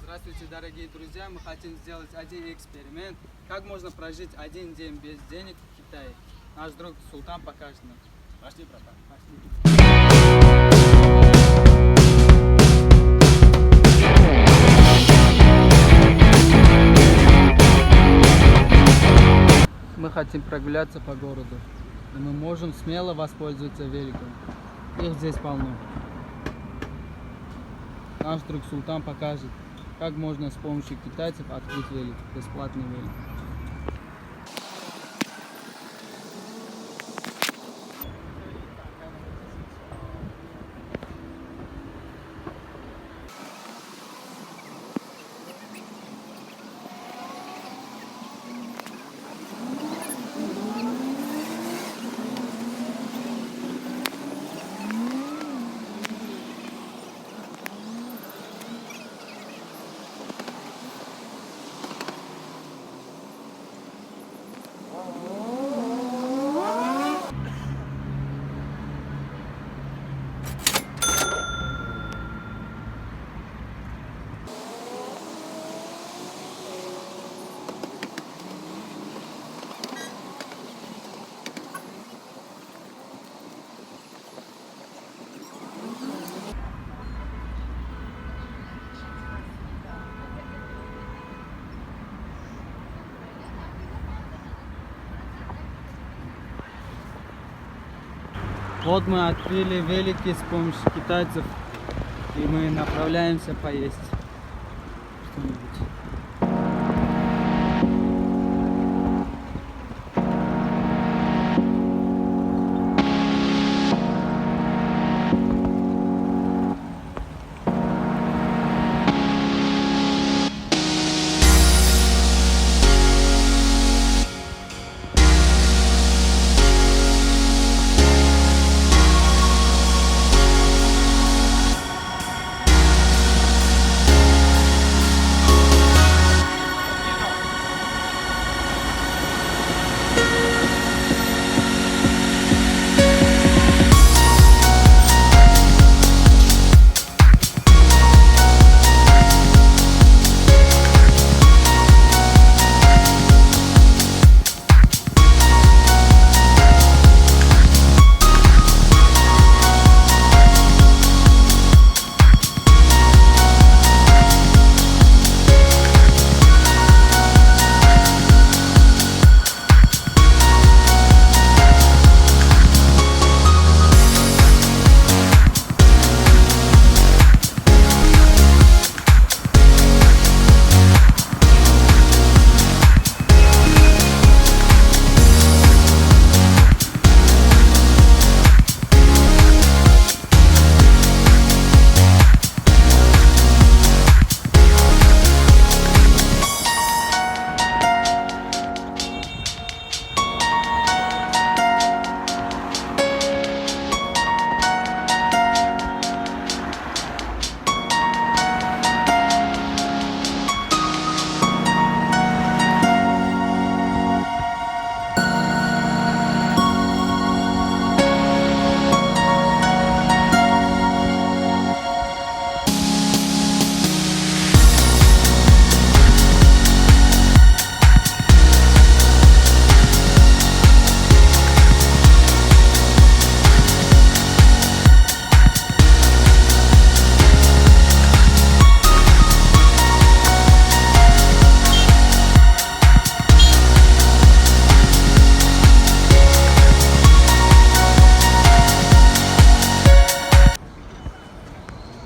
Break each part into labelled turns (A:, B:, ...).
A: Здравствуйте, дорогие друзья! Мы хотим сделать один эксперимент. Как можно прожить один день без денег в Китае? Наш друг Султан покажет нам.
B: Пошли, братан.
A: Мы хотим прогуляться по городу. И мы можем смело воспользоваться великом. Их здесь полно. Наш друг Султан покажет, как можно с помощью китайцев открыть велик, бесплатный велик. Вот мы открыли велики с помощью китайцев, и мы направляемся поесть что-нибудь.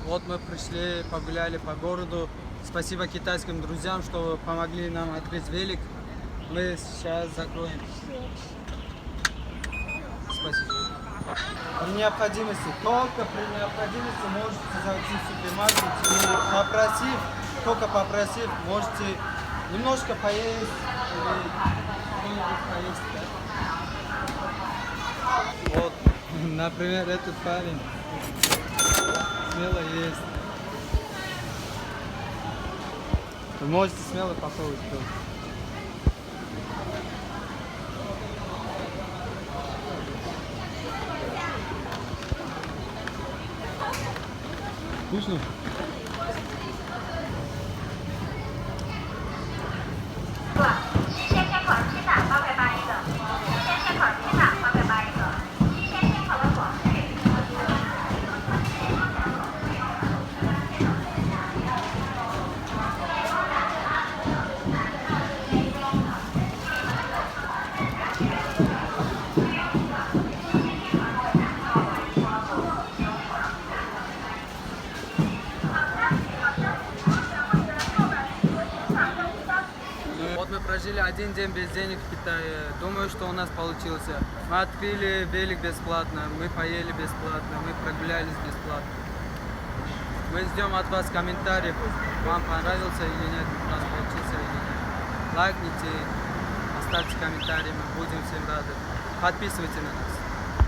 A: Вот мы пришли, погуляли по городу. Спасибо китайским друзьям, что помогли нам открыть велик. Мы сейчас закроем. Спасибо. При необходимости, только при необходимости можете зайти в супермаркет и только попросив, можете немножко поесть или что-нибудь поесть. Да? Вот, например, этот парень смело есть. Вы можете смело попробовать. Вкусно? прожили один день без денег в Китае. Думаю, что у нас получилось. Мы открыли велик бесплатно, мы поели бесплатно, мы прогулялись бесплатно. Мы ждем от вас комментариев, вам понравился или нет, у нас получился или нет. Лайкните, оставьте комментарии, мы будем всем рады. Подписывайтесь на нас.